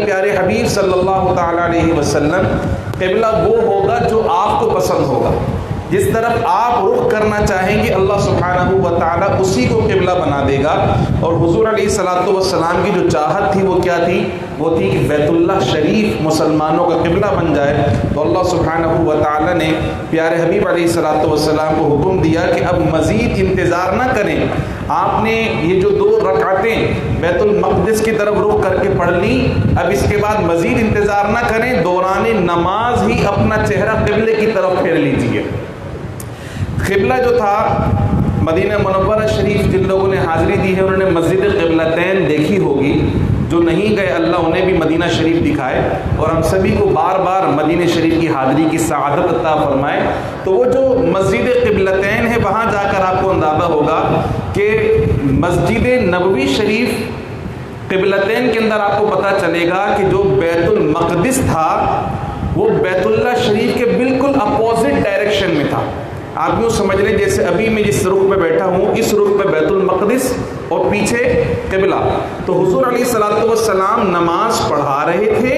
پیارے حبیب صلی اللہ تعالیٰ علیہ وسلم قبلہ وہ ہوگا جو آپ کو پسند ہوگا، جس طرف آپ رخ کرنا چاہیں گے اللہ سبحانہ و تعالیٰ اسی کو قبلہ بنا دے گا۔ اور حضور علیہ الصلوۃ والسلام کی جو چاہت تھی وہ کیا تھی؟ وہ تھی کہ بیت اللہ شریف مسلمانوں کا قبلہ بن جائے۔ تو اللہ سبحانہ و تعالیٰ نے پیارے حبیب علیہ الصلوۃ والسلام کو حکم دیا کہ اب مزید انتظار نہ کریں، آپ نے یہ جو 2 رکعتیں بیت المقدس کی طرف رخ کر کے پڑھ لی، اب اس کے بعد مزید انتظار نہ کریں، دوران نماز ہی اپنا چہرہ قبلے کی طرف پھیر لیجیے۔ قبلہ جو تھا مدینہ منورہ شریف، جن لوگوں نے حاضری دی ہے انہوں نے مسجد قبلتین دیکھی ہوگی، جو نہیں گئے اللہ انہیں بھی مدینہ شریف دکھائے، اور ہم سبھی کو بار بار مدینہ شریف کی حاضری کی سعادت عطا فرمائے۔ تو وہ جو مسجد قبلتین ہے وہاں جا کر آپ کو اندازہ ہوگا کہ مسجد نبوی شریف قبلتین کے اندر آپ کو پتہ چلے گا کہ جو بیت المقدس تھا وہ بیت اللہ شریف کے بالکل اپوزٹ ڈائریکشن میں تھا۔ آپ یوں سمجھ لیں جیسے ابھی میں جس رخ پہ بیٹھا ہوں اس رخ پہ بیت المقدس اور پیچھے قبلہ۔ تو حضور علیہ الصلوۃ والسلام نماز پڑھا رہے تھے،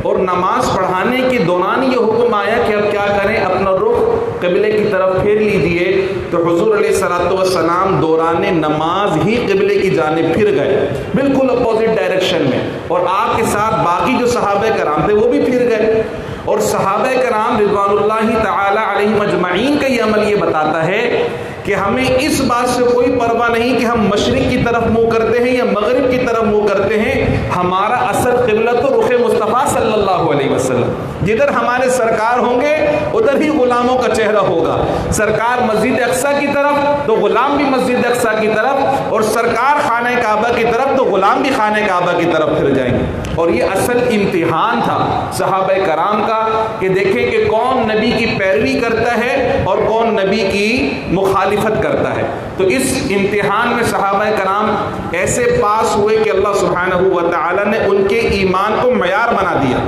اور نماز پڑھانے کے دوران یہ حکم آیا کہ اب کیا کریں، اپنا رخ قبلے کی طرف پھیر لیجئے۔ تو حضور علیہ الصلوۃ والسلام دوران نماز ہی قبلے کی جانب پھر گئے، بالکل اپوزٹ ڈائریکشن میں، اور آپ کے ساتھ باقی جو صحابہ کرام تھے وہ بھی پھر گئے۔ اور صحابہ کرام رضوان اللہ تعالی علیہم اجمعین کا یہ عمل یہ بتاتا ہے کہ ہمیں اس بات سے کوئی پرواہ نہیں کہ ہم مشرق کی طرف منہ کرتے ہیں یا مغرب کی طرف منہ کرتے ہیں، ہمارا اصل قبلہ تو رخ مصطفیٰ صلی اللہ علیہ وسلم، جدھر ہمارے سرکار ہوں گے ادھر ہی غلاموں کا چہرہ ہوگا۔ سرکار مسجد اقصیٰ کی طرف تو غلام بھی مسجد اقصیٰ کی طرف، اور سرکار خانہ کعبہ کی طرف تو غلام بھی خانہ کعبہ کی طرف پھر جائیں گے۔ اور یہ اصل امتحان تھا صحابہ کرام کا کہ دیکھیں کہ کون نبی کی پیروی کرتا ہے اور کون نبی کی مخالفت کرتا ہے۔ تو اس امتحان میں صحابہ کرام ایسے پاس ہوئے کہ اللہ سبحانہ و تعالیٰ نے ان کے ایمان کو معیار بنا دیا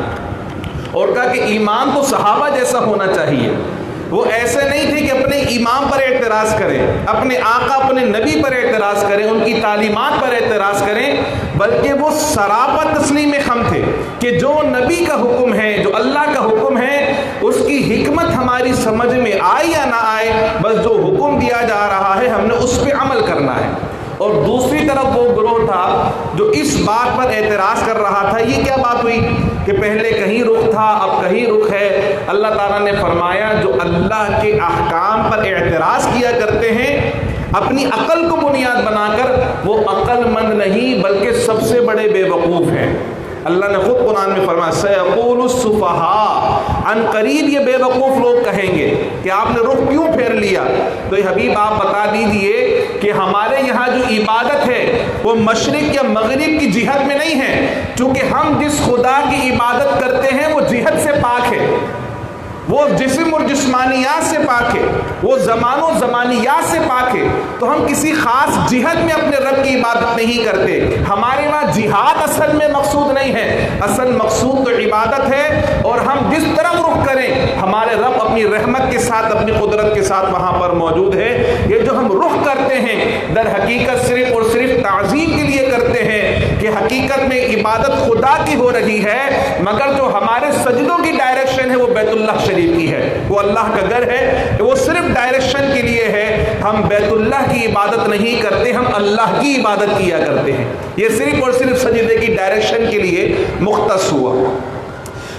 اور کہا کہ ایمان تو صحابہ جیسا ہونا چاہیے۔ وہ ایسے نہیں تھے کہ اپنے امام پر اعتراض کریں، اپنے آقا اپنے نبی پر اعتراض کریں، ان کی تعلیمات پر اعتراض کریں، بلکہ وہ سراپا تسلیم خم تھے کہ جو نبی کا حکم ہے، جو اللہ کا حکم ہے، اس کی حکمت ہماری سمجھ میں آئے یا نہ آئے، بس جو حکم دیا جا رہا ہے ہم نے اس پہ عمل کرنا ہے۔ اور دوسری طرف وہ گروہ تھا جو اس بات پر اعتراض کر رہا تھا۔ یہ کیا بات ہوئی کہ پہلے کہیں رخ تھا اب کہیں رخ ہے؟ اللہ تعالیٰ نے فرمایا جو اللہ کے احکام پر اعتراض کیا کرتے ہیں اپنی عقل کو بنیاد بنا کر، وہ عقل مند نہیں بلکہ سب سے بڑے بے وقوف ہیں۔ اللہ نے خود قرآن میں فرمایا سَيَقُولُ السُّفَهَاءُ، ان قریب یہ بے وقوف لوگ کہیں گے کہ آپ نے رخ کیوں پھیر لیا۔ تو یہ حبیب آپ بتا دیجئے کہ ہمارے یہاں جو عبادت ہے وہ مشرق یا مغرب کی جہت میں نہیں ہے، چونکہ ہم جس خدا کی عبادت کرتے ہیں وہ جہت سے پاک ہے، وہ جسم اور جسمانیات سے پاک ہے، وہ زمان و زمانیات سے پاک ہے۔ تو ہم کسی خاص جہت میں اپنے رب کی عبادت نہیں کرتے۔ ہمارے وہاں جہاد اصل میں مقصود نہیں ہے، اصل مقصود تو عبادت ہے، اور ہم جس طرف رخ کریں ہمارے رب اپنی رحمت کے ساتھ اپنی قدرت کے ساتھ وہاں پر موجود ہے۔ یہ جو ہم رخ کرتے ہیں در حقیقت صرف اور صرف تعظیم کے لیے کرتے ہیں کہ حقیقت میں عبادت خدا کی ہو رہی ہے، مگر جو ہمارے سجدوں کی ڈائریکشن ہے وہ بیت اللہ شریف کی ہے، وہ اللہ کا گھر ہے، وہ صرف ڈائریکشن کے لیے ہے۔ ہم بیت اللہ کی عبادت نہیں کرتے، ہم اللہ کی عبادت کیا کرتے ہیں۔ یہ صرف اور صرف سجدے کی ڈائریکشن کے لیے مختص ہوا۔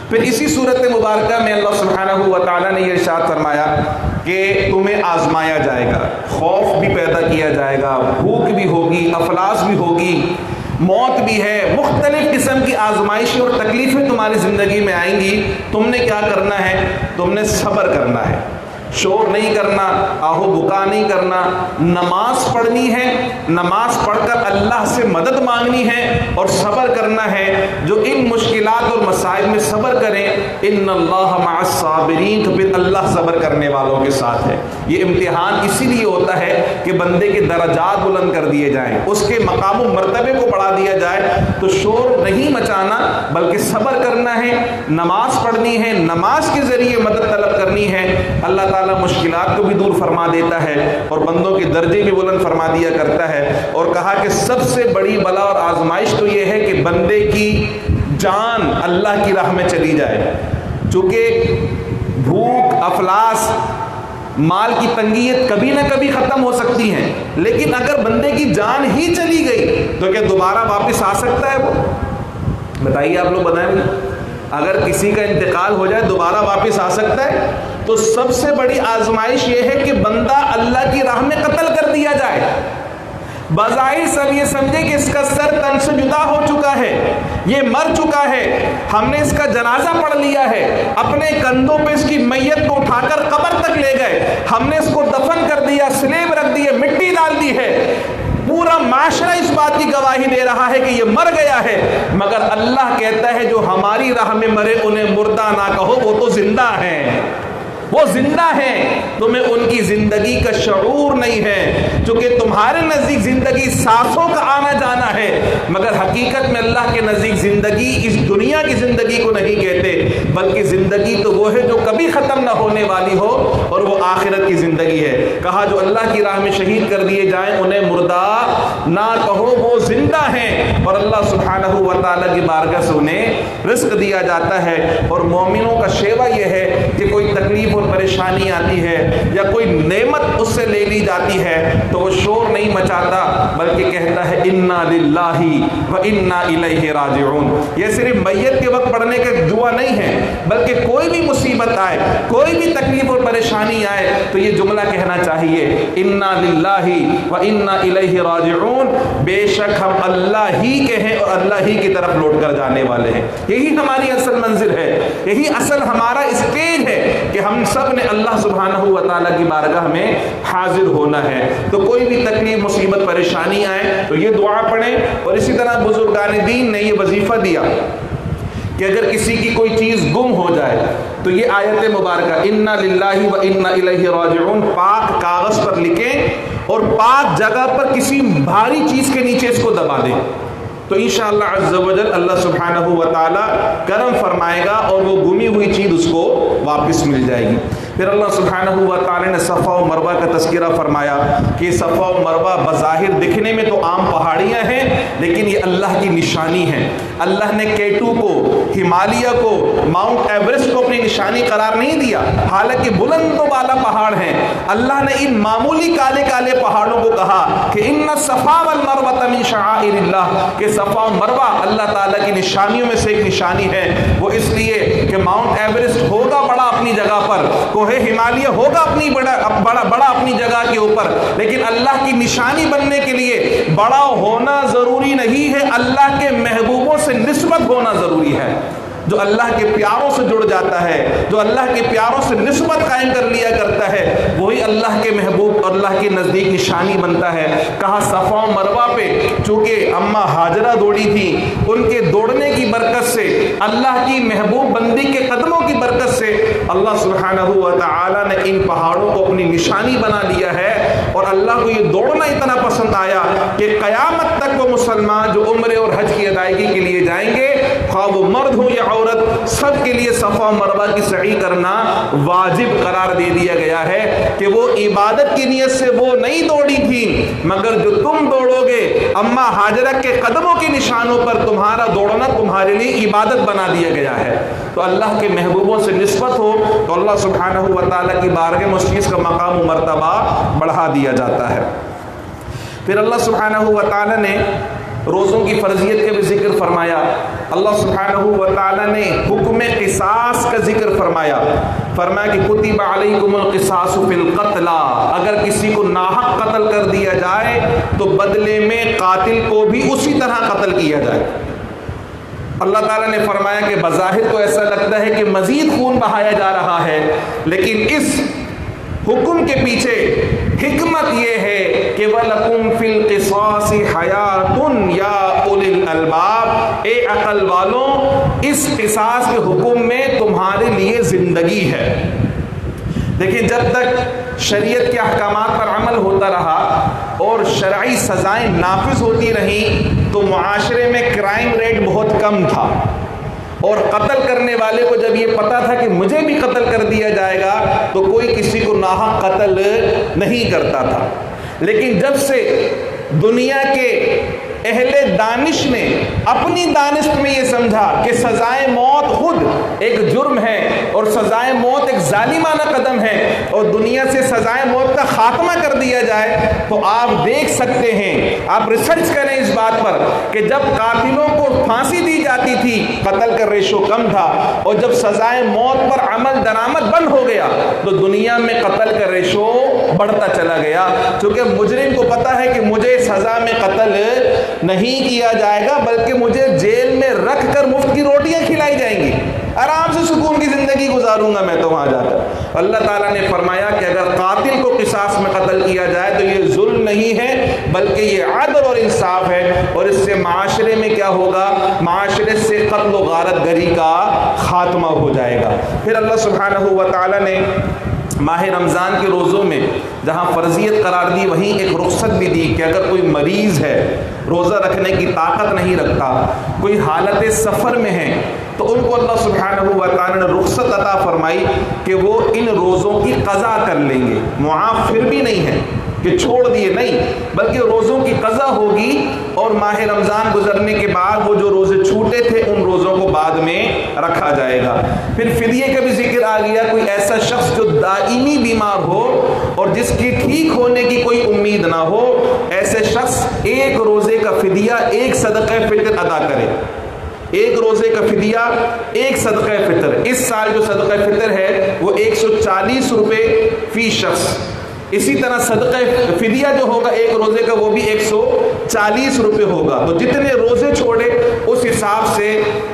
پھر اسی صورت مبارکہ میں اللہ سبحانہ و تعالیٰ نے یہ ارشاد فرمایا کہ تمہیں آزمایا جائے گا، خوف بھی پیدا کیا جائے گا، بھوک بھی ہوگی، افلاس بھی ہوگی، موت بھی ہے، مختلف قسم کی آزمائشیں اور تکلیفیں تمہاری زندگی میں آئیں گی۔ تم نے کیا کرنا ہے؟ تم نے صبر کرنا ہے، شور نہیں کرنا، آہو بکا نہیں کرنا، نماز پڑھنی ہے، نماز پڑھ کر اللہ سے مدد مانگنی ہے اور صبر کرنا ہے۔ جو ان مشکلات اور مسائل میں صبر کریں، ان اللہ مع الصابرین، تو پھر اللہ صبر کرنے والوں کے ساتھ ہے۔ یہ امتحان اسی لیے ہوتا ہے کہ بندے کے درجات بلند کر دیے جائیں، اس کے مقام و مرتبے کو بڑھا دیا جائے۔ تو شور نہیں مچانا بلکہ صبر کرنا ہے، نماز پڑھنی ہے، نماز کے ذریعے مدد طلب کرنی ہے۔ اللہ تعالیٰ مشکلات کو بھی دور فرما دیتا ہے اور بندوں کے درجے بھی بلند فرما دیا کرتا ہے۔ اور کہا کہ سب سے بڑی بلا اور آزمائش تو یہ ہے کہ بندے کی جان اللہ کی راہ میں چلی جائے. چونکہ بھوک، افلاس، مال کی تنگیت کبھی نہ کبھی ختم ہو سکتی ہیں، لیکن اگر بندے کی جان ہی چلی گئی تو کیا دوبارہ واپس آ سکتا ہے وہ؟ بتائیے آپ لوگ بتائیں گے. اگر کسی کا انتقال ہو جائے دوبارہ واپس آ سکتا ہے؟ تو سب سے بڑی آزمائش یہ ہے کہ بندہ اللہ کی راہ میں قتل کر دیا جائے. بظاہر سب یہ سمجھے کہ اس کا سر تن سے جدا ہو چکا ہے، یہ مر چکا ہے، ہم نے اس کا جنازہ پڑھ لیا ہے، اپنے کندھوں پہ اس کی میت کو اٹھا کر قبر تک لے گئے، ہم نے اس کو دفن کر دیا، سلیب رکھ دی ہے، مٹی ڈال دی ہے، پورا معاشرہ اس بات کی گواہی دے رہا ہے کہ یہ مر گیا ہے. مگر اللہ کہتا ہے جو ہماری راہ میں مرے انہیں مردہ نہ کہو، وہ تو زندہ ہیں، وہ زندہ ہیں. تمہیں ان کی زندگی کا شعور نہیں ہے، چونکہ تمہارے نزدیک زندگی سانسوں کا آنا جانا ہے، مگر حقیقت میں اللہ کے نزدیک زندگی اس دنیا کی زندگی کو نہیں کہتے، بلکہ زندگی تو وہ ہے جو کبھی ختم نہ ہونے والی ہو، اور وہ آخرت کی زندگی ہے. کہا جو اللہ کی راہ میں شہید کر دیے جائیں انہیں مردہ نہ کہو، وہ زندہ ہیں. اور اللہ سبحانہ و تعالیٰ کی بارگاہ سے انہیں رزق دیا جاتا ہے. اور مومنوں کا شیوا یہ ہے کہ کوئی تکلیف پریشانی آتی ہے یا کوئی نعمت اس سے لے لی جاتی ہے تو وہ شور نہیں مچاتا، بلکہ کہتا ہے انا للہ و انا الیہ راجعون. یہ صرف میت کے وقت پڑھنے کا دعا نہیں ہے، بلکہ کوئی بھی مصیبت آئے، کوئی بھی تکلیف اور پریشانی آئے تو یہ جملہ کہنا چاہیے انا للہ و انا الیہ راجعون. بے شک ہم اللہ ہی کے ہیں اور اللہ ہی کی طرف لوٹ کر جانے والے ہیں. یہی ہماری اصل منزل ہے، یہی اصل ہمارا اسٹیج ہے کہ ہم سب نے اللہ سبحانہ و تعالیٰ کی بارگاہ میں حاضر ہونا ہے. تو کوئی بھی تکلیف، مصیبت، پریشانی آئے تو یہ دعا پڑھیں. اور اسی طرح بزرگان دین نے یہ وظیفہ دیا کہ اگر کسی کی کوئی چیز گم ہو جائے تو یہ آیت مبارکہ انا للہ و انا الیہ راجعون پاک کاغذ پر لکھیں اور پاک جگہ پر کسی بھاری چیز کے نیچے اس کو دبا دیں، تو انشاءاللہ عز و جل اللہ سبحانہ و تعالی کرم فرمائے گا اور وہ گمی ہوئی چیز اس کو واپس مل جائے گی. پھر اللہ سبحانہ و تعالی نے صفا و مروہ کا تذکرہ فرمایا کہ صفا و مروہ بظاہر دکھنے میں تو عام پہاڑیاں ہیں، لیکن یہ اللہ کی نشانی ہیں. اللہ نے کیٹو کو، ہمالیہ کو، ماؤنٹ ایورسٹ کو اپنی نشانی قرار نہیں دیا، حالانکہ بلند و بالا پہاڑ ہیں. اللہ نے ان معمولی کالے کالے پہاڑوں کو کہا کہ ان الصفا والمروہ من شعائر اللہ، کہ صفا و مروہ اللہ تعالیٰ کی نشانیوں میں سے ایک نشانی ہے. وہ اس لیے کہ ماؤنٹ ایورسٹ ہوگا بڑا اپنی جگہ پر، کوہ ہمالیہ ہوگا اپنی بڑا اپنی جگہ کے اوپر، لیکن اللہ کی نشانی بننے کے لیے بڑا ہونا ضروری نہیں ہے، اللہ کے محبوبوں سے نسبت ہونا ضروری ہے. جو اللہ کے پیاروں سے جڑ جاتا ہے، جو اللہ کے پیاروں سے نسبت قائم کر لیا کرتا ہے، وہی اللہ کے محبوب اور اللہ کے نزدیک نشانی بنتا ہے. کہا صفا و مروہ پہ چونکہ اماں ہاجرہ دوڑی تھی، ان کے دوڑنے کی برکت سے، اللہ کی محبوب بندی کے قدموں کی برکت سے اللہ سبحانہ و تعالی نے ان پہاڑوں کو اپنی نشانی بنا لیا ہے. اور اللہ کو یہ دوڑنا اتنا پسند آیا کہ قیامت تک وہ مسلمان جو عمرے اور حج کی ادائیگی کے لیے جائیں گے، خواہ وہ مرد ہو یا عورت، سب کے لیے صفا و مروہ کی سعی کرنا واجب قرار دے دیا گیا ہے. کہ وہ عبادت کی نیت سے وہ نہیں دوڑی تھی، مگر جو تم دوڑو گے اماں ہاجرہ کے قدموں کے نشانوں پر، تمہارا دوڑنا تمہارے لیے عبادت بنا دیا گیا ہے. تو اللہ کے محبوبوں سے نسبت ہو تو اللہ سبحانہ و تعالیٰ کی بارگاہ میں اس چیز کا مقام و مرتبہ بڑھا دیا جاتا ہے. پھر اللہ سبحانہ و تعالیٰ نے روزوں کی فرضیت کا بھی ذکر فرمایا. اللہ سبحانہ و تعالیٰ نے حکم قصاص کا ذکر فرمایا کہ کتب علیکم القصاص فی القتلى، اگر کسی کو ناحق قتل کر دیا جائے تو بدلے میں قاتل کو بھی اسی طرح قتل کیا جائے. اللہ تعالیٰ نے فرمایا کہ بظاہر تو ایسا لگتا ہے کہ مزید خون بہایا جا رہا ہے، لیکن اس حکم کے پیچھے حکمت یہ ہے کہ وَلَكُمْ فِي الْقِصَاصِ حَيَاتٌ یا اُولِي الْأَلْبَابِ، اے عقل والوں اس قصاص کے حکم میں تمہارے لیے زندگی ہے. دیکھیں جب تک شریعت کے احکامات پر عمل ہوتا رہا اور شرعی سزائیں نافذ ہوتی رہیں تو معاشرے میں کرائم ریٹ بہت کم تھا، اور قتل کرنے والے کو جب یہ پتا تھا کہ مجھے بھی قتل کر دیا جائے گا تو کوئی کسی کو ناحق قتل نہیں کرتا تھا. لیکن جب سے دنیا کے اہل دانش نے اپنی دانست میں یہ سمجھا کہ سزائے موت خود ایک جرم ہے اور سزائے موت ایک ظالمانہ قدم ہے اور دنیا سے سزائے موت کا خاتمہ کر دیا جائے، تو آپ دیکھ سکتے ہیں، آپ ریسرچ کریں اس بات پر کہ جب قاتلوں کو پھانسی دی جاتی تھی قتل کا ریشو کم تھا، اور جب سزائے موت پر عمل درآمد بند ہو گیا تو دنیا میں قتل کا ریشو بڑھتا چلا گیا، کیونکہ مجرم کو پتا ہے کہ مجھے سزا میں قتل نہیں کیا جائے گا بلکہ مجھے جیل میں رکھ کر مفت کی روٹیاں کھلائی جائیں گی، آرام سے سکون کی زندگی گزاروں گا میں تو وہاں جا کر۔ اللہ تعالیٰ نے فرمایا کہ اگر قاتل کو قصاص میں قتل کیا جائے تو یہ ظلم نہیں ہے بلکہ یہ عدل اور انصاف ہے، اور اس سے معاشرے میں کیا ہوگا؟ معاشرے سے قتل و غارت گری کا خاتمہ ہو جائے گا۔ پھر اللہ سبحانہ و تعالیٰ نے ماہ رمضان کے روزوں میں جہاں فرضیت قرار دی وہیں ایک رخصت بھی دی کہ اگر کوئی مریض ہے، روزہ رکھنے کی طاقت نہیں رکھتا، کوئی حالت سفر میں ہے، تو ان کو اللہ سبحانہ و تعالی نے رخصت عطا فرمائی کہ وہ ان روزوں کی قضا کر لیں گے۔ معاف پھر بھی نہیں ہے کہ چھوڑ دیے، نہیں، بلکہ روزوں کی قضا ہوگی، اور ماہ رمضان گزرنے کے بعد وہ جو روزے چھوٹے تھے ان روزوں کو بعد میں رکھا جائے گا۔ پھر فدیے کا بھی ذکر آ گیا، کوئی ایسا شخص جو دائمی بیمار ہو اور جس کی ٹھیک ہونے کی کوئی امید نہ ہو، ایسے شخص ایک روزے کا فدیہ ایک صدقہ فطر ادا کرے، ایک روزے کا فدیہ ایک صدقہ فطر۔ اس سال جو صدقہ فطر ہے وہ 140 روپے فی شخص، اسی طرح صدقہ فدیہ جو ہوگا ایک روزے کا وہ بھی 140 روپے ہوگا، تو جتنے روزے چھوڑے اس حساب سے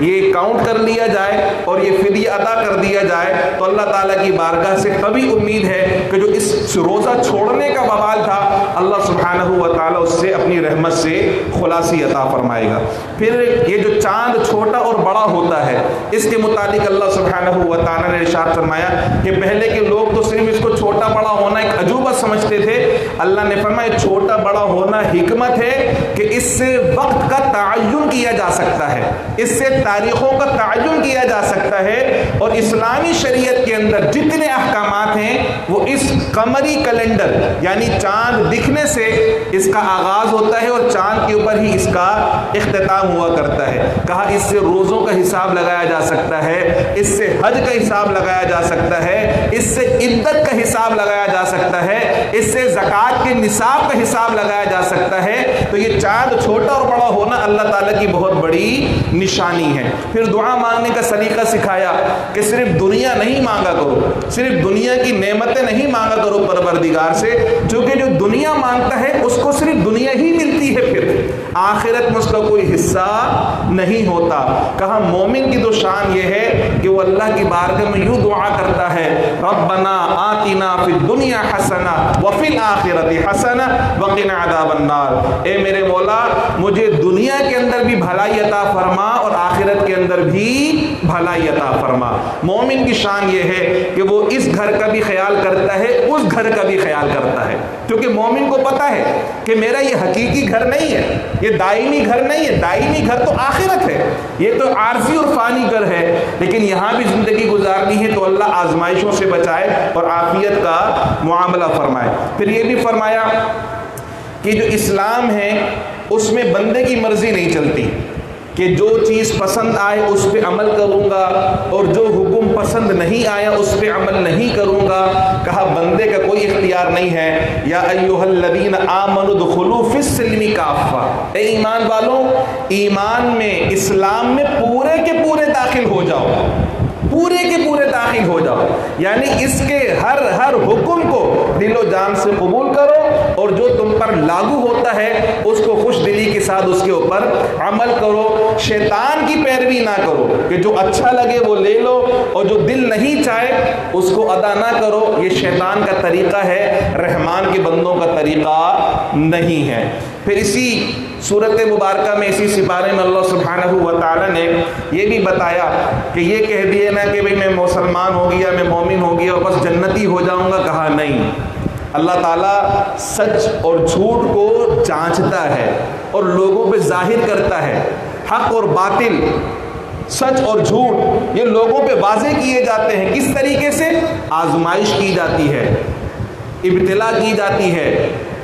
یہ کاؤنٹ کر لیا جائے اور یہ فدیہ ادا کر دیا جائے، تو اللہ تعالیٰ کی بارگاہ سے کبھی امید ہے کہ جو اس روزہ چھوڑنے کا وبال تھا اللہ سبحانہ و تعالیٰ اس سے اپنی رحمت سے خلاصی عطا فرمائے گا۔ پھر یہ جو چاند چھوٹا اور بڑا ہوتا ہے اس کے متعلق اللہ سبحانہ و تعالیٰ نے ارشاد فرمایا کہ پہلے کے لوگ تو صرف اس کو چھوٹا بڑا ہونا ایک عجوبہ سمجھتے تھے، اللہ نے فرمایا چھوٹا بڑا ہونا حکمت ہے کہ اس سے وقت کا تعین کیا جا سکتا ہے، اس سے تاریخوں کا تعین کیا جا سکتا ہے، اور اسلامی شریعت کے اندر جتنے احکامات ہیں وہ اس قمری کیلنڈر یعنی چاند دکھنے سے اس کا آغاز ہوتا ہے اور چاند کے اوپر ہی اس کا اختتام ہوا کرتا ہے۔ کہا اس سے روزوں کا حساب لگایا جا سکتا ہے، اس سے حج کا حساب لگایا جا سکتا ہے، اس سے عدت کا حساب لگایا جا سکتا ہے، اس سے زکوٰۃ کے نصاب کا حساب لگایا جا سکتا ہے۔ تو یہ چاند چھوٹا اور بڑا ہونا اللہ تعالیٰ کی بہت بڑی نشانی ہے۔ پھر دعا مانگنے کا سلیقہ سکھایا کہ صرف دنیا نہیں مانگا کرو، صرف دنیا کی نعمتیں نہیں مانگا کرو پروردگار سے، چونکہ جو دنیا مانگتا ہے اس کو صرف دنیا ہی ملتی ہے، پھر آخرت میں اس کا کوئی حصہ نہیں ہوتا۔ کہا مومن کی تو شان یہ ہے کہ وہ اللہ کی بارگاہ میں یوں دعا کرتا ہے، ربنا آتنا فی الدنیا حسنہ وفی الآخرۃ حسنہ وقنا عذاب النار۔ اے میرے مولا مجھے دنیا کے اندر بھی بھلائی عطا فرما اور آخرت کے اندر بھی بھلائی عطا فرما۔ مومن کی شان یہ ہے کہ وہ اس گھر کا بھی خیال کرتا ہے، اس گھر کا بھی خیال کرتا ہے، کیونکہ مومن کو پتا ہے کہ میرا یہ حقیقی گھر نہیں ہے، یہ دائمی گھر نہیں ہے، دائمی گھر تو آخرت ہے، یہ تو عارضی اور فانی گھر ہے، لیکن یہاں بھی زندگی گزارنی ہے تو اللہ آزمائشوں سے بچائے اور عافیت کا معاملہ فرمائے۔ پھر یہ بھی فرمایا کہ جو اسلام ہے اس میں بندے کی مرضی نہیں چلتی کہ جو چیز پسند آئے اس پہ عمل کروں گا اور جو حکم پسند نہیں آیا اس پہ عمل نہیں کروں گا۔ کہا بندے کا کوئی اختیار نہیں ہے، یا ایھا الذین آمنوا ادخلوا فی السلم کافہ، اے ایمان والوں ایمان میں اسلام میں پورے کے پورے داخل ہو جاؤ، پورے کے پورے داخل ہو جاؤ، یعنی اس کے ہر حکم کو دل و جان سے قبول کرو اور جو تم پر لاگو ہوتا ہے اس کو خوش دلی کے ساتھ اس کے اوپر عمل کرو، شیطان کی پیروی نہ کرو کہ جو اچھا لگے وہ لے لو اور جو دل نہیں چاہے اس کو ادا نہ کرو، یہ شیطان کا طریقہ ہے، رحمان کے بندوں کا طریقہ نہیں ہے۔ پھر اسی سورت مبارکہ میں اسی سپارے میں اللہ سبحانہ و تعالیٰ نے یہ بھی بتایا کہ یہ کہہ دیے نا کہ بھئی میں مسلمان ہو گیا، میں مومن ہو گیا اور بس جنتی ہو جاؤں گا، کہا نہیں، اللہ تعالیٰ سچ اور جھوٹ کو جانچتا ہے اور لوگوں پہ ظاہر کرتا ہے، حق اور باطل، سچ اور جھوٹ یہ لوگوں پہ واضح کیے جاتے ہیں، کس طریقے سے؟ آزمائش کی جاتی ہے، ابتلا کی جاتی ہے،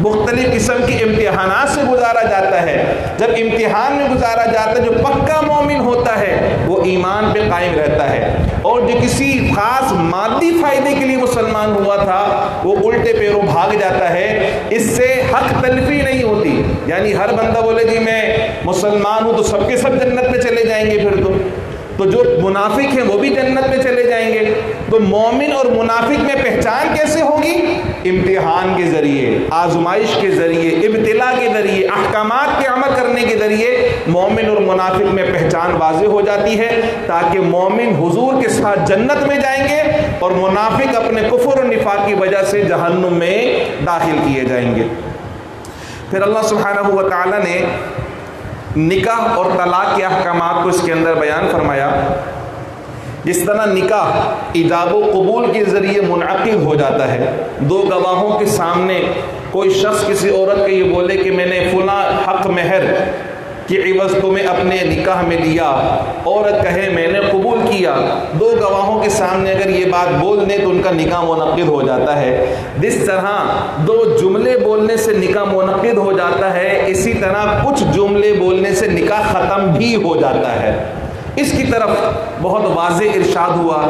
مختلف قسم کی امتحانات سے گزارا جاتا ہے. جب امتحان میں گزارا جاتا ہے جو پکا مومن ہوتا ہے وہ ایمان پہ قائم رہتا ہے، اور جو کسی خاص مادی فائدے کے لیے مسلمان ہوا تھا وہ الٹے پیروں بھاگ جاتا ہے. اس سے حق تلفی نہیں ہوتی، یعنی ہر بندہ بولے جی میں مسلمان ہوں تو سب کے سب جنت میں چلے جائیں گے، پھر تو جو منافق ہیں وہ بھی جنت میں چلے جائیں گے. تو مومن اور منافق میں پہچان کیسے ہوگی؟ امتحان کے ذریعے، آزمائش کے ذریعے، ابتلا کے ذریعے، احکامات کے عمل کرنے کے ذریعے مومن اور منافق میں پہچان واضح ہو جاتی ہے، تاکہ مومن حضور کے ساتھ جنت میں جائیں گے اور منافق اپنے کفر اور نفاق کی وجہ سے جہنم میں داخل کیے جائیں گے. پھر اللہ سبحانہ و تعالی نے نکاح اور طلاق کے احکامات کو اس کے اندر بیان فرمایا. جس طرح نکاح ایجاب و قبول کے ذریعے منعقد ہو جاتا ہے، دو گواہوں کے سامنے کوئی شخص کسی عورت کو یہ بولے کہ میں نے فلاں حق مہر کی عوض تمہیں اپنے نکاح میں دیا، عورت کہے میں نے قبول کیا، دو گواہوں کے سامنے اگر یہ بات بول دیں تو ان کا نکاح منعقد ہو جاتا ہے. جس طرح دو جملے بولنے سے نکاح منعقد ہو جاتا ہے، اسی طرح کچھ جملے بولنے سے نکاح ختم بھی ہو جاتا ہے. اس کی طرف بہت واضح ارشاد ہوا،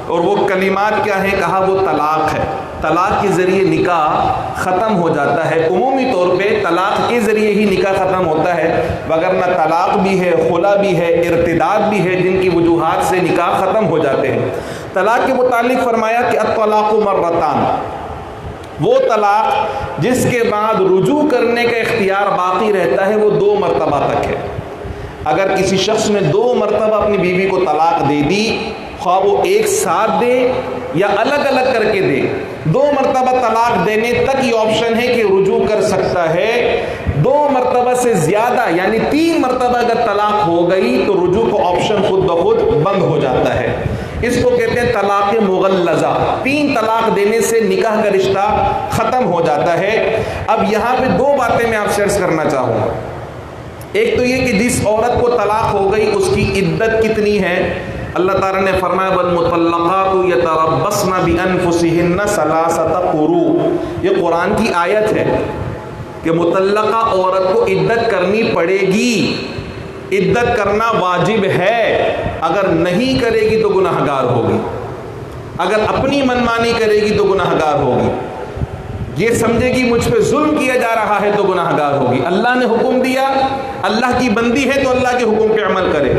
اور وہ کلمات کیا ہیں؟ کہا وہ طلاق ہے. طلاق کے ذریعے نکاح ختم ہو جاتا ہے. عمومی طور پہ طلاق کے ذریعے ہی نکاح ختم ہوتا ہے، وگرنہ طلاق بھی ہے، خلا بھی ہے، ارتداد بھی ہے، جن کی وجوہات سے نکاح ختم ہو جاتے ہیں. طلاق کے متعلق فرمایا کہ الطلاق مرتان، وہ طلاق جس کے بعد رجوع کرنے کا اختیار باقی رہتا ہے وہ 2 مرتبہ تک ہے. اگر کسی شخص نے 2 مرتبہ اپنی بیوی کو طلاق دے دی، خواہ وہ ایک ساتھ دے یا الگ الگ کر کے دے، 2 مرتبہ طلاق دینے تک یہ آپشن ہے کہ رجوع کر سکتا ہے. 2 مرتبہ سے زیادہ یعنی 3 مرتبہ اگر طلاق ہو گئی تو رجوع کو آپشن خود بخود بند ہو جاتا ہے. اس کو کہتے ہیں طلاق مغلظہ. 3 طلاق دینے سے نکاح کا رشتہ ختم ہو جاتا ہے. اب یہاں پہ 2 باتیں میں آپ سے عرض کرنا چاہوں گا. ایک تو یہ کہ جس عورت کو طلاق ہو گئی اس کی عدت کتنی ہے؟ اللہ تعالیٰ نے فرمایا والمطلقات یتربصن بانفسہن ثلاثۃ قروء. یہ قرآن کی آیت ہے کہ مطلقہ عورت کو عدت کرنی پڑے گی، عدت کرنا واجب ہے. اگر نہیں کرے گی تو گناہ گار ہوگی، اگر اپنی منمانی کرے گی تو گناہ گار ہوگی، یہ سمجھے گی مجھ پہ ظلم کیا جا رہا ہے تو گناہ گار ہوگی. اللہ نے حکم دیا، اللہ کی بندی ہے تو اللہ کے حکم پہ عمل کرے.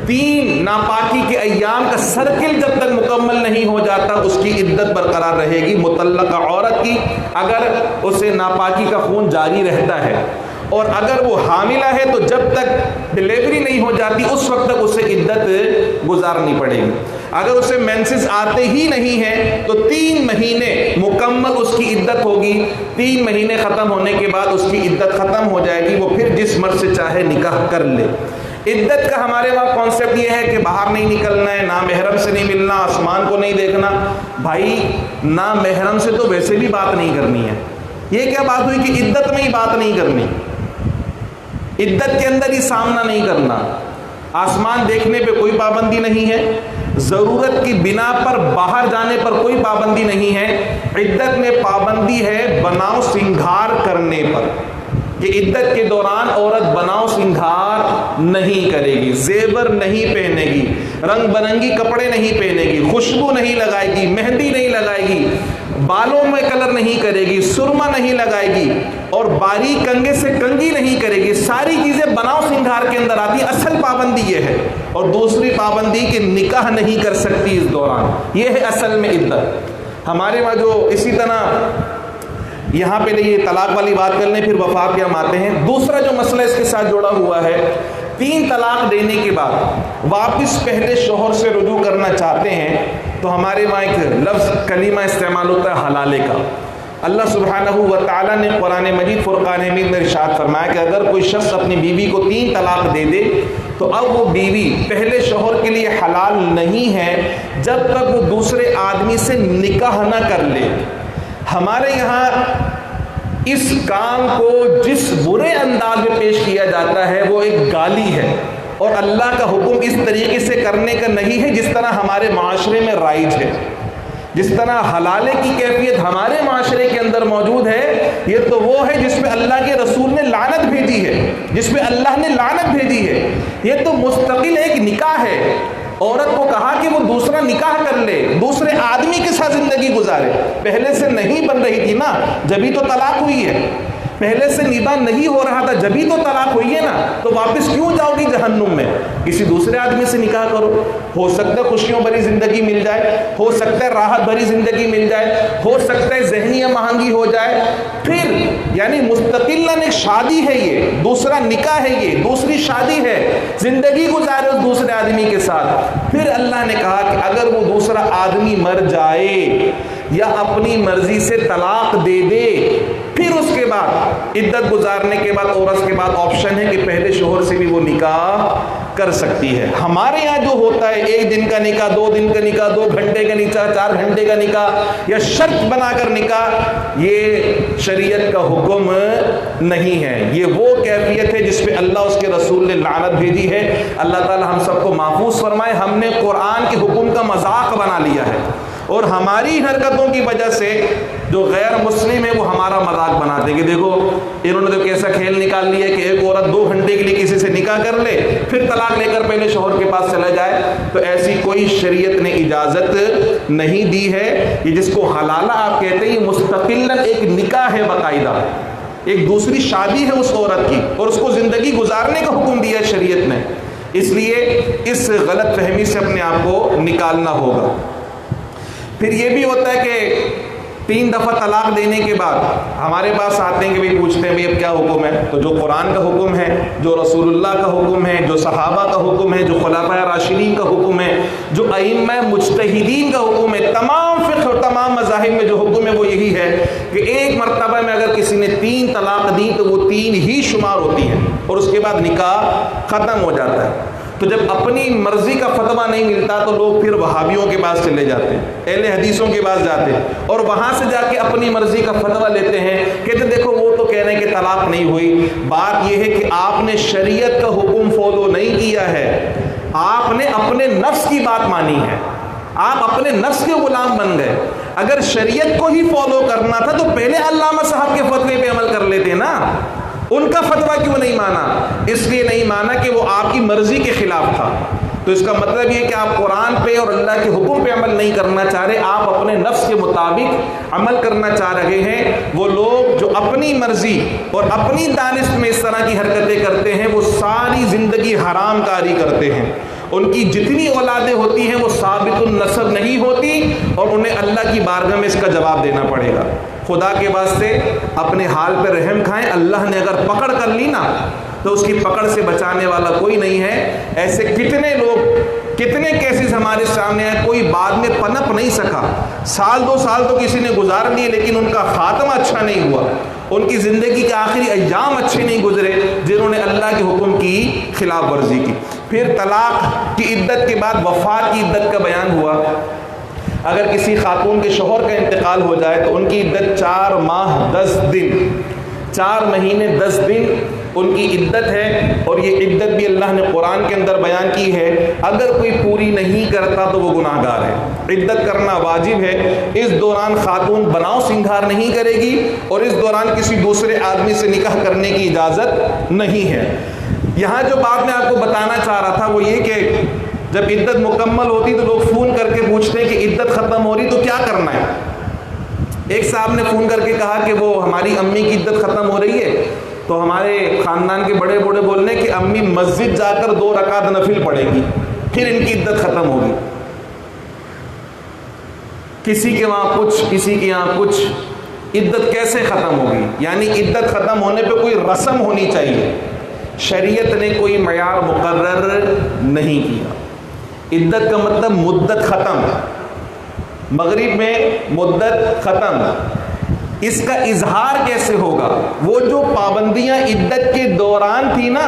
3 ناپاکی کے ایام کا سرکل جب تک مکمل نہیں ہو جاتا اس کی عدت برقرار رہے گی. مطلقہ عورت کی اگر اسے ناپاکی کا خون جاری رہتا ہے اور اگر وہ حاملہ ہے تو جب تک ڈلیوری نہیں ہو جاتی اس وقت تک اسے عدت گزارنی پڑے گی. اگر اسے مینسز آتے ہی نہیں ہیں تو 3 مہینے مکمل اس کی عدت ہوگی. 3 مہینے ختم ہونے کے بعد اس کی عدت ختم ہو جائے گی، وہ پھر جس مرد سے چاہے نکاح کر لے. عدت کا ہمارے وہاں کانسیپٹ یہ ہے کہ باہر نہیں نکلنا ہے، نامحرم سے نہیں ملنا، آسمان کو نہیں دیکھنا. بھائی نامحرم سے تو ویسے بھی بات نہیں کرنی ہے. یہ کیا بات ہوئی کہ عدت میں ہی بات نہیں کرنی، عدت کے اندر ہی سامنا نہیں کرنا. آسمان دیکھنے پہ کوئی پابندی نہیں ہے، ضرورت کی بنا پر باہر جانے پر کوئی پابندی نہیں ہے. عدت میں پابندی ہے بناؤ سنگھار کرنے پر، کہ عدت کے دوران عورت بناؤ سنگھار نہیں کرے گی، زیور نہیں پہنے گی، رنگ برنگی کپڑے نہیں پہنے گی، خوشبو نہیں لگائے گی، مہندی نہیں لگائے گی، بالوں میں کلر نہیں کرے گی، سرما نہیں لگائے گی، اور باریک کنگھے سے کنگھی نہیں کرے گی. ساری چیزیں بناؤ سنگھار کے اندر آتی. اصل پابندی یہ ہے. اور دوسری پابندی کہ نکاح نہیں کر سکتی اس دوران. یہ ہے اصل میں عدت. ہمارے وہاں جو اسی طرح یہاں پہ یہ طلاق والی بات کر لیں، پھر وفات پہ ہم آتے ہیں. دوسرا جو مسئلہ اس کے ساتھ جڑا ہوا ہے، 3 طلاق دینے کے بعد واپس پہلے شوہر سے رجوع کرنا چاہتے ہیں تو ہمارے وہاں ایک لفظ کلمہ استعمال ہوتا ہے حلالے کا. اللہ سبحانہ و تعالیٰ نے قرآن مجید فرقان حمید میں ارشاد فرمایا کہ اگر کوئی شخص اپنی بیوی کو 3 طلاق دے دے تو اب وہ بیوی پہلے شوہر کے لیے حلال نہیں ہے جب تک وہ دوسرے آدمی سے نکاح نہ کر لے. ہمارے یہاں اس کام کو جس برے انداز میں پیش کیا جاتا ہے وہ ایک گالی ہے، اور اللہ کا حکم اس طریقے سے کرنے کا نہیں ہے جس طرح ہمارے معاشرے میں رائج ہے. جس طرح حلالے کی کیفیت ہمارے معاشرے کے اندر موجود ہے، یہ تو وہ ہے جس پہ اللہ کے رسول نے لعنت بھیجی ہے، جس پہ اللہ نے لعنت بھیجی ہے۔ یہ تو مستقل ایک نکاح ہے۔ عورت کو کہا کہ وہ دوسرا نکاح کر لے، دوسرے آدمی کے ساتھ زندگی گزارے۔ پہلے سے نہیں بن رہی تھی نا، جبھی تو طلاق ہوئی ہے۔ پہلے سے نباہ نہیں ہو رہا تھا، جبھی تو طلاق ہوئی ہے نا۔ تو واپس کیوں جاؤ گی جہنم میں؟ کسی دوسرے آدمی سے نکاح کرو، ہو سکتا ہے خوشیوں بھری زندگی مل جائے، ہو سکتا ہے راحت بھری زندگی مل جائے، ہو سکتا ہے ذہنی مہنگی ہو جائے۔ پھر یعنی مستقلاً ایک شادی ہے، یہ دوسرا نکاح ہے، یہ دوسری شادی ہے، زندگی گزارے اس دوسرے آدمی کے ساتھ۔ پھر اللہ نے کہا کہ اگر وہ دوسرا آدمی مر جائے یا اپنی مرضی سے طلاق دے دے، پھر اس کے بعد عدت گزارنے کے بعد عورت کے بعد آپشن ہے کہ پہلے شوہر سے بھی وہ نکاح کر سکتی ہے۔ ہمارے یہاں جو ہوتا ہے 1 دن کا نکاح، 2 دن کا نکاح، 2 گھنٹے کا نکاح، 4 گھنٹے کا نکاح یا شرط بنا کر نکاح، یہ شریعت کا حکم نہیں ہے۔ یہ وہ کیفیت ہے جس پہ اللہ اس کے رسول نے لعنت بھیجی ہے۔ اللہ تعالی ہم سب کو محفوظ فرمائے۔ ہم نے قرآن کے حکم کا مذاق بنا لیا ہے، اور ہماری حرکتوں کی وجہ سے جو غیر مسلم ہے وہ ہمارا مذاق بناتے ہیں کہ دیکھو انہوں نے تو کیسا کھیل نکال لیا کہ ایک عورت 2 گھنٹے کے لیے کسی سے نکاح کر لے، پھر طلاق لے کر پہلے شوہر کے پاس چلا جائے۔ تو ایسی کوئی شریعت نے اجازت نہیں دی ہے۔ یہ جس کو حلالہ آپ کہتے ہیں، یہ مستقلاً ایک نکاح ہے، باقاعدہ ایک دوسری شادی ہے اس عورت کی، اور اس کو زندگی گزارنے کا حکم دیا ہے شریعت نے۔ اس لیے اس غلط فہمی سے اپنے آپ کو نکالنا ہوگا۔ پھر یہ بھی ہوتا ہے کہ 3 دفعہ طلاق دینے کے بعد ہمارے پاس آتے ہیں کہ بھئی پوچھتے ہیں بھئی اب کیا حکم ہے؟ تو جو قرآن کا حکم ہے، جو رسول اللہ کا حکم ہے، جو صحابہ کا حکم ہے، جو خلفائے راشدین کا حکم ہے، جو ائمہ مجتہدین کا حکم ہے، تمام فقہ اور تمام مذاہب میں جو حکم ہے وہ یہی ہے کہ ایک مرتبہ میں اگر کسی نے 3 طلاق دی تو وہ 3 ہی شمار ہوتی ہیں، اور اس کے بعد نکاح ختم ہو جاتا ہے۔ تو جب اپنی مرضی کا فتویٰ نہیں ملتا تو لوگ پھر وہابیوں کے پاس چلے جاتے ہیں، اہل حدیثوں کے پاس جاتے ہیں، اور وہاں سے جا کے اپنی مرضی کا فتویٰ لیتے ہیں، کہتے دیکھو وہ تو کہہ رہے ہیں کہ طلاق نہیں ہوئی۔ بات یہ ہے کہ آپ نے شریعت کا حکم فالو نہیں کیا ہے، آپ نے اپنے نفس کی بات مانی ہے، آپ اپنے نفس کے غلام بن گئے۔ اگر شریعت کو ہی فالو کرنا تھا تو پہلے علامہ صاحب کے فتوے پہ عمل کر لیتے نا، ان کا فتویٰ کیوں نہیں مانا؟ اس لیے نہیں مانا کہ وہ آپ کی مرضی کے خلاف تھا۔ تو اس کا مطلب یہ کہ آپ قرآن پہ اور اللہ کے حکم پہ عمل نہیں کرنا چاہ رہے، آپ اپنے نفس کے مطابق عمل کرنا چاہ رہے ہیں۔ وہ لوگ جو اپنی مرضی اور اپنی دانش میں اس طرح کی حرکتیں کرتے ہیں، وہ ساری زندگی حرام کاری کرتے ہیں۔ ان کی جتنی اولادیں ہوتی ہیں وہ ثابت النسب نہیں ہوتی، اور انہیں اللہ کی بارگاہ میں اس کا جواب دینا پڑے گا۔ خدا کے واسطے اپنے حال پہ رحم کھائیں۔ اللہ نے اگر پکڑ کر لی نا تو اس کی پکڑ سے بچانے والا کوئی نہیں ہے۔ ایسے کتنے لوگ، کتنے کیسز ہمارے سامنے ہیں، کوئی بعد میں پنپ نہیں سکا، 1-2 سال تو کسی نے گزار لیے لیکن ان کا خاتمہ اچھا نہیں ہوا، ان کی زندگی کے آخری ایام اچھے نہیں گزرے، جنہوں نے اللہ کے حکم کی خلاف ورزی کی۔ پھر طلاق کی عدت کے بعد وفات کی عدت کا بیان ہوا۔ اگر کسی خاتون کے شوہر کا انتقال ہو جائے تو ان کی عدت 4 ماہ 10 دن، 4 مہینے 10 دن ان کی عدت ہے، اور یہ عدت بھی اللہ نے قرآن کے اندر بیان کی ہے۔ اگر کوئی پوری نہیں کرتا تو وہ گناہ گار ہے۔ عدت کرنا واجب ہے۔ اس دوران خاتون بناؤ سنگھار نہیں کرے گی، اور اس دوران کسی دوسرے آدمی سے نکاح کرنے کی اجازت نہیں ہے۔ یہاں جو بات میں آپ کو بتانا چاہ رہا تھا وہ یہ کہ جب عدت مکمل ہوتی تو لوگ فون کر کے پوچھتے ہیں کہ عدت ختم ہو رہی تو کیا کرنا ہے۔ ایک صاحب نے فون کر کے کہا کہ وہ ہماری امی کی عدت ختم ہو رہی ہے، تو ہمارے خاندان کے بڑے بوڑھے بول رہے ہیں کہ امی مسجد جا کر 2 رکعت نفل پڑھے گی، پھر ان کی عدت ختم ہوگی۔ کسی کے وہاں کچھ، کسی کے یہاں کچھ۔ عدت کیسے ختم ہوگی؟ یعنی عدت ختم ہونے پہ کوئی رسم ہونی چاہیے۔ شریعت نے کوئی معیار مقرر نہیں کیا۔ عدت کا مطلب مدت ختم، مغرب میں مدت ختم۔ اس کا اظہار کیسے ہوگا؟ وہ جو پابندیاں عدت کے دوران تھی نا،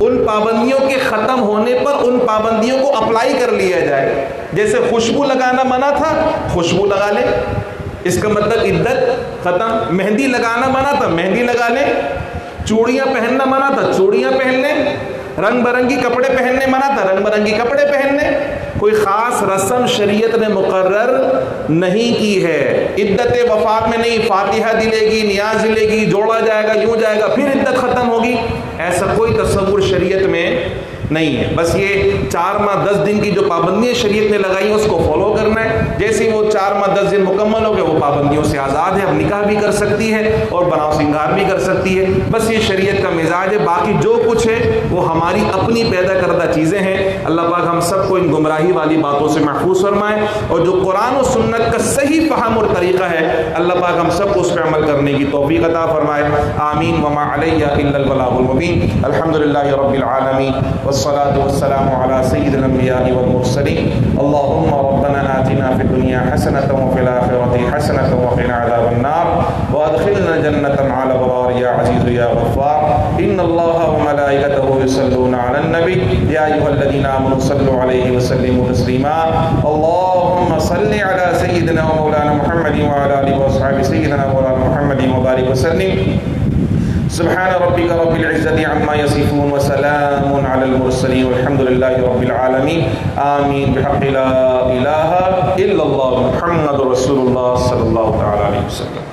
ان پابندیوں کے ختم ہونے پر ان پابندیوں کو اپلائی کر لیا جائے۔ جیسے خوشبو لگانا منع تھا، خوشبو لگا لے، اس کا مطلب عدت ختم۔ مہندی لگانا منع تھا، مہندی لگا لے۔ چوڑیاں پہننا منع تھا، چوڑیاں پہن لیں۔ رنگ برنگی کپڑے پہننے منع تھا، رنگ برنگی کپڑے پہن لیں۔ کوئی خاص رسم شریعت نے مقرر نہیں کی ہے. عدت وفات میں نہیں فاتحہ دلے گی، نیاز دلے گی، جوڑا جائے گا، یوں جائے گا، پھر عدت ختم ہوگی، ایسا کوئی تصور شریعت میں نہیں ہے. بس یہ 4 ماہ 10 دن کی جو پابندیاں شریعت نے لگائی ہیں اس کو فالو کرنا ہے. جیسے وہ 4 ماہ 10 دن مکمل ہو گئے وہ پابندیوں سے آزاد ہے، اب نکاح بھی کر سکتی ہے اور بناؤ سنگار بھی کر سکتی ہے. بس یہ شریعت کا مزاج ہے. باقی جو کچھ ہے وہ ہماری اپنی پیدا کردہ چیزیں ہیں. اللہ پاک ہم سب کو ان گمراہی والی باتوں سے محفوظ فرمائے، اور جو قرآن و سنت کا صحیح فہم اور طریقہ ہے اللہ پاک ہم سب کو اس پہ عمل کرنے کی توفیق عطا فرمائے. آمین. وما علیہ الا البلاغ المبین. الحمدللہ رب العالمین والصلاة والسلام على سید الانبیاء والمرسلین. اللهم ربنا آتنا في الدنيا حسنة وفي الآخرة حسنة وقنا عذاب النار وادخلنا جنة مع الأبرار يا عزيز يا غفار. إن الله وملائكته يصلون على النبي يا أيها الذين آمنوا صلوا عليه وسلموا تسليما. اللهم صل على سيدنا ومولانا محمد وعلى آله وأصحابه سيدنا ومولانا محمد وبارك وسلم. سبحان ربك رب العزة عما يصفون وسلام على المرسلين والحمد لله رب العالمين. آمين بحق لا إله إلا الله محمد رسول الله صلى الله عليه وسلم.